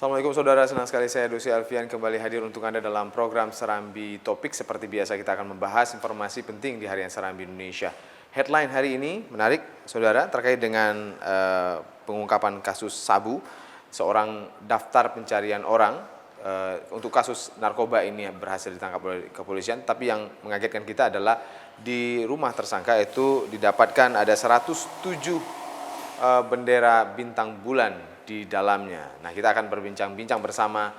Assalamualaikum saudara, senang sekali saya Dosi Alfian kembali hadir untuk Anda dalam program Serambi Topik. Seperti biasa kita akan membahas informasi penting di Harian Serambi Indonesia. Headline hari ini menarik saudara terkait dengan pengungkapan kasus sabu. Seorang daftar pencarian orang untuk kasus narkoba ini berhasil ditangkap oleh kepolisian. Tapi yang mengagetkan kita adalah di rumah tersangka itu didapatkan ada 107 bendera bintang bulan di dalamnya. Nah, kita akan berbincang-bincang bersama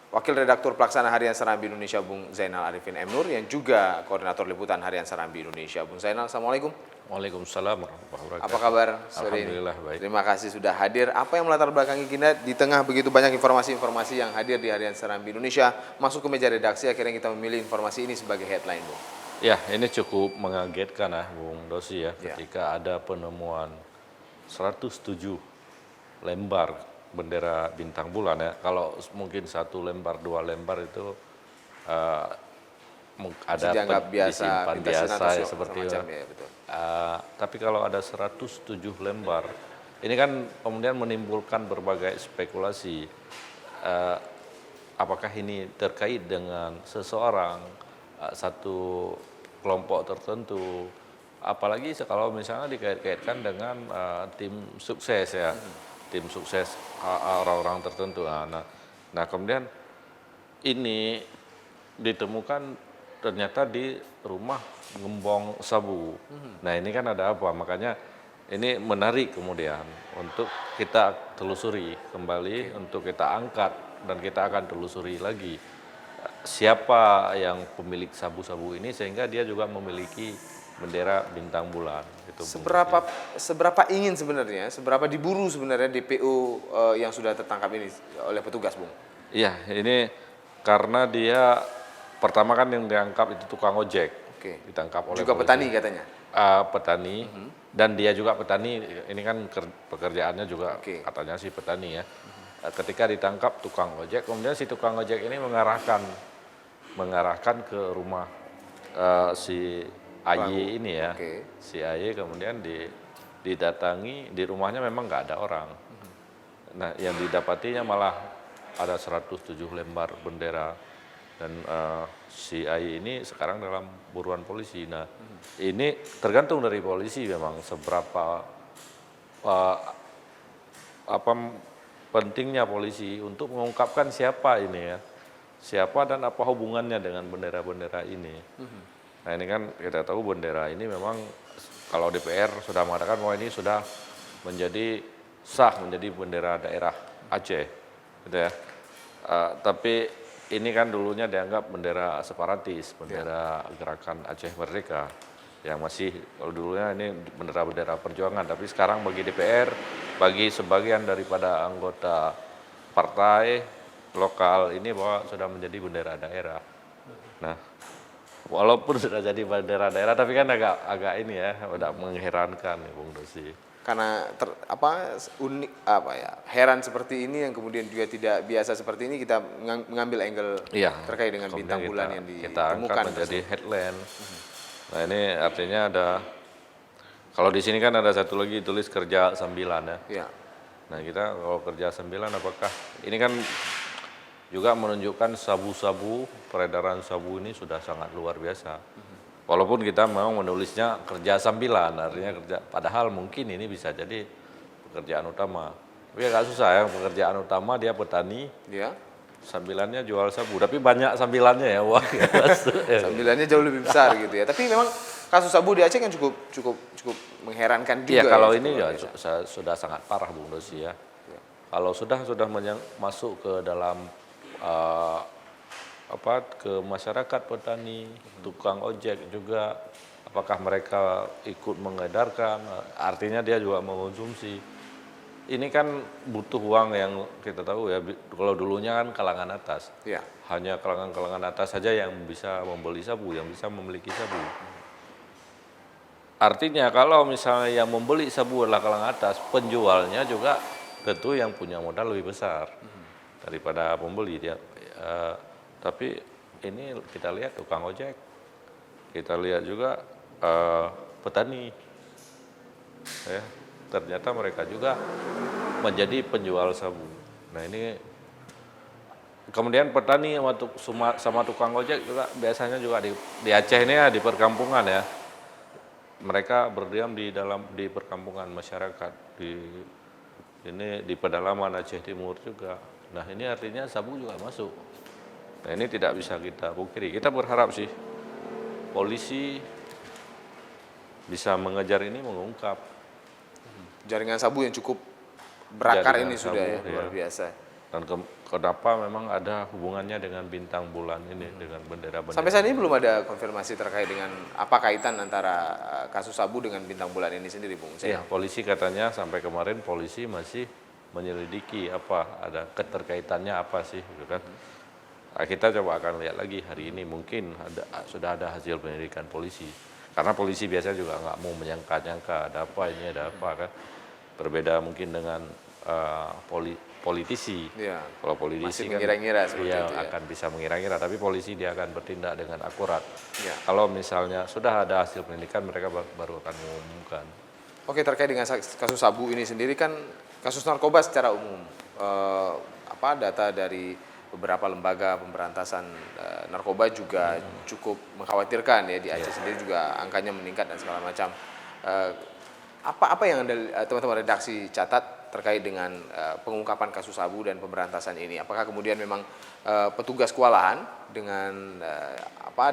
Wakil Redaktur Pelaksana Harian Serambi Indonesia, Bung Zainal Arifin M. Nur, yang juga Koordinator Liputan Harian Serambi Indonesia. Bung Zainal, Assalamualaikum. Waalaikumsalam warahmatullahi wabarakatuh. Apa kabar sore ini? Alhamdulillah baik. Terima kasih sudah hadir. Apa yang melatar belakangi kita di tengah begitu banyak informasi-informasi yang hadir di Harian Serambi Indonesia, masuk ke meja redaksi, akhirnya kita memilih informasi ini sebagai headline, Bung. Ya, ini cukup mengagetkan Bung Dosi ya, ketika ada penemuan 107 lembar bendera bintang bulan ya. Kalau mungkin 1 lembar, 2 lembar itu ada disimpan biasa ya, seperti itu. Ya, betul. Tapi kalau ada 107 lembar, ini kan kemudian menimbulkan berbagai spekulasi. Apakah ini terkait dengan seseorang, satu kelompok tertentu, apalagi kalau misalnya dikait-kaitkan dengan tim sukses ya, tim sukses orang-orang tertentu. Nah kemudian ini ditemukan ternyata di rumah gembong sabu. Nah ini kan ada apa? Makanya ini menarik kemudian untuk kita telusuri kembali, untuk kita angkat dan kita akan telusuri lagi siapa yang pemilik sabu-sabu ini sehingga dia juga memiliki bendera bintang bulan. Itu seberapa ingin sebenarnya, seberapa diburu sebenarnya DPO yang sudah tertangkap ini oleh petugas, Bung? Iya, ini karena dia pertama kan yang diangkap itu tukang ojek. Oke. Ditangkap oleh juga polisi. Petani katanya. Petani dan dia juga petani. Ini kan pekerjaannya juga katanya sih petani ya. Ketika ditangkap tukang ojek, kemudian si tukang ojek ini mengarahkan ke rumah si AY ini ya. Si AY kemudian didatangi, di rumahnya memang nggak ada orang. Nah yang didapatinya malah ada 107 lembar bendera dan si AY ini sekarang dalam buruan polisi. Nah ini tergantung dari polisi memang seberapa pentingnya polisi untuk mengungkapkan siapa ini ya, siapa dan apa hubungannya dengan bendera-bendera ini. Nah ini kan kita tahu bendera ini memang kalau DPR sudah mengatakan bahwa ini sudah menjadi sah menjadi bendera daerah Aceh, gitu ya. Tapi ini kan dulunya dianggap bendera separatis, bendera gerakan Aceh Merdeka, yang masih kalau dulunya ini bendera-bendera perjuangan. Tapi sekarang bagi DPR, bagi sebagian daripada anggota partai lokal ini bahwa sudah menjadi bendera daerah. Nah walaupun sudah jadi bendera daerah, tapi kan agak ini ya, udah mengherankan ya Bung Dosi. Karena heran seperti ini yang kemudian juga tidak biasa seperti ini, kita mengambil angle terkait dengan bintang bulan yang ditemukan. Kita angkat menjadi headline. Nah ini artinya ada, kalau di sini kan ada satu lagi tulis kerja sambilan ya. Nah kita kalau kerja sambilan apakah ini kan juga menunjukkan sabu-sabu, peredaran sabu ini sudah sangat luar biasa. Walaupun kita memang menulisnya kerja sambilan, artinya kerja, padahal mungkin ini bisa jadi pekerjaan utama. Tapi agak susah ya, pekerjaan utama dia petani, sambilannya jual sabu. Tapi banyak sambilannya ya, wah. Sambilannya jauh lebih besar gitu ya. Tapi memang kasus sabu di Aceh kan cukup mengherankan juga. Iya kalau ini ya sudah sangat parah Bung Dosi ya. Kalau sudah masuk ke dalam ke masyarakat petani, tukang ojek juga, apakah mereka ikut mengedarkan, artinya dia juga mengonsumsi. Ini kan butuh uang yang kita tahu ya, kalau dulunya kan kalangan atas, hanya kalangan atas saja yang bisa membeli sabu, yang bisa memiliki sabu. Artinya kalau misalnya yang membeli sabu adalah kalangan atas, penjualnya juga tentu yang punya modal lebih besar daripada pembeli dia. Tapi ini kita lihat tukang ojek, kita lihat juga petani, ya, ternyata mereka juga menjadi penjual sabu. Nah ini kemudian petani sama tukang ojek juga biasanya juga di Aceh ini ya, di perkampungan ya. Mereka berdiam di perkampungan masyarakat di pedalaman Aceh Timur juga. Nah ini artinya sabu juga masuk. Nah ini tidak bisa kita pungkiri. Kita berharap sih polisi bisa mengejar ini, mengungkap. Jaringan sabu yang cukup berakar Jaringan ini sudah ya, sabu, luar ya. biasa. Dan kenapa memang ada hubungannya dengan bintang bulan ini, dengan bendera-bendera. Sampai saat ini belum ada konfirmasi terkait dengan apa kaitan antara kasus sabu dengan bintang bulan ini sendiri, Bung. Iya, polisi katanya sampai kemarin polisi masih menyelidiki ada keterkaitannya apa sih, gitu kan. Nah, kita coba akan lihat lagi hari ini, mungkin sudah ada hasil penyelidikan polisi. Karena polisi biasanya juga nggak mau menyangka-nyangka ada apa kan. Berbeda mungkin dengan politisi. Ya, Kalau politisi masih mengira-ngira seperti itu itu ya. akan bisa mengira-ngira, tapi polisi dia akan bertindak dengan akurat. Ya. Kalau misalnya sudah ada hasil penyelidikan, mereka baru akan mengumumkan. Oke, terkait dengan kasus sabu ini sendiri kan kasus narkoba secara umum. Data dari beberapa lembaga pemberantasan narkoba juga cukup mengkhawatirkan ya, di Aceh sendiri juga angkanya meningkat dan segala macam. Apa yang teman-teman redaksi catat terkait dengan pengungkapan kasus sabu dan pemberantasan ini? Apakah kemudian memang petugas kewalahan dengan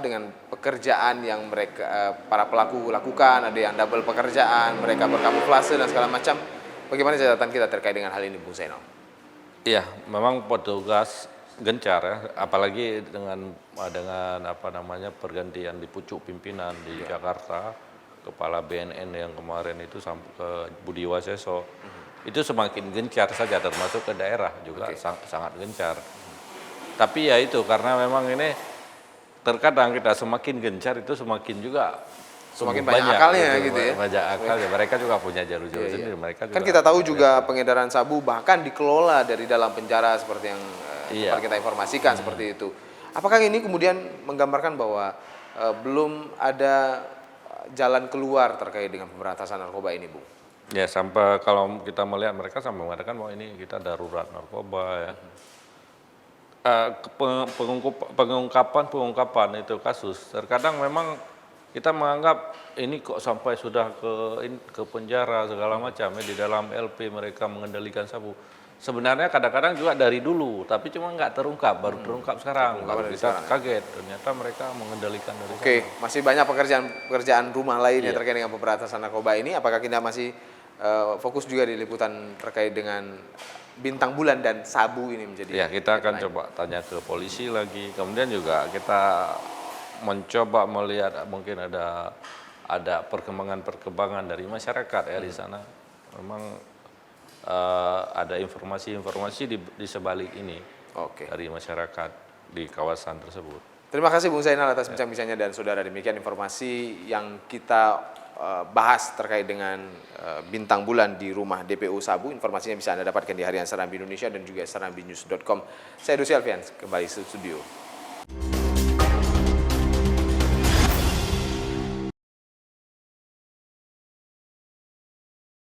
dengan pekerjaan yang mereka para pelaku lakukan, ada yang double pekerjaan, mereka berkamuflase dan segala macam? Bagaimana catatan kita terkait dengan hal ini, Bung Zainal? Iya, memang petugas gencar ya, apalagi dengan pergantian di pucuk pimpinan di Jakarta, kepala BNN yang kemarin itu sampai ke Budi Waseso, itu semakin gencar saja, termasuk ke daerah juga sangat gencar. Tapi ya itu karena memang ini terkadang kita semakin gencar itu semakin juga semakin banyak akalnya gitu ya. Banyak akalnya. Mereka juga punya jalur-jalur sendiri. Mereka juga kan kita tahu juga pengedaran sabu bahkan dikelola dari dalam penjara seperti yang sempat kita informasikan seperti itu. Apakah ini kemudian menggambarkan bahwa belum ada jalan keluar terkait dengan pemberantasan narkoba ini, Bung? Ya, sampai kalau kita melihat mereka sampai mengatakan bahwa ini kita darurat narkoba ya. Pengungkapan itu kasus terkadang memang kita menganggap ini kok sampai sudah ke penjara segala macam ya, di dalam LP mereka mengendalikan sabu. Sebenarnya kadang-kadang juga dari dulu, tapi cuma nggak terungkap, baru terungkap sekarang. Kita kaget, ternyata mereka mengendalikan dari sana. Masih banyak pekerjaan rumah lain yang terkait dengan pemberantasan narkoba ini. Apakah kita masih fokus juga di liputan terkait dengan bintang bulan dan sabu ini menjadi? Ya, kita akan coba tanya ke polisi lagi. Kemudian juga kita mencoba melihat mungkin ada perkembangan dari masyarakat ya di sana. Memang ada informasi-informasi di sebalik ini dari masyarakat di kawasan tersebut. Terima kasih Bung Zainal atas bincang-bincangnya, dan saudara, demikian informasi yang kita bahas terkait dengan bintang bulan di rumah DPO Sabu. Informasinya bisa Anda dapatkan di harian Serambi Indonesia dan juga serambinews.com. Saya Dusi Alfian, kembali ke studio.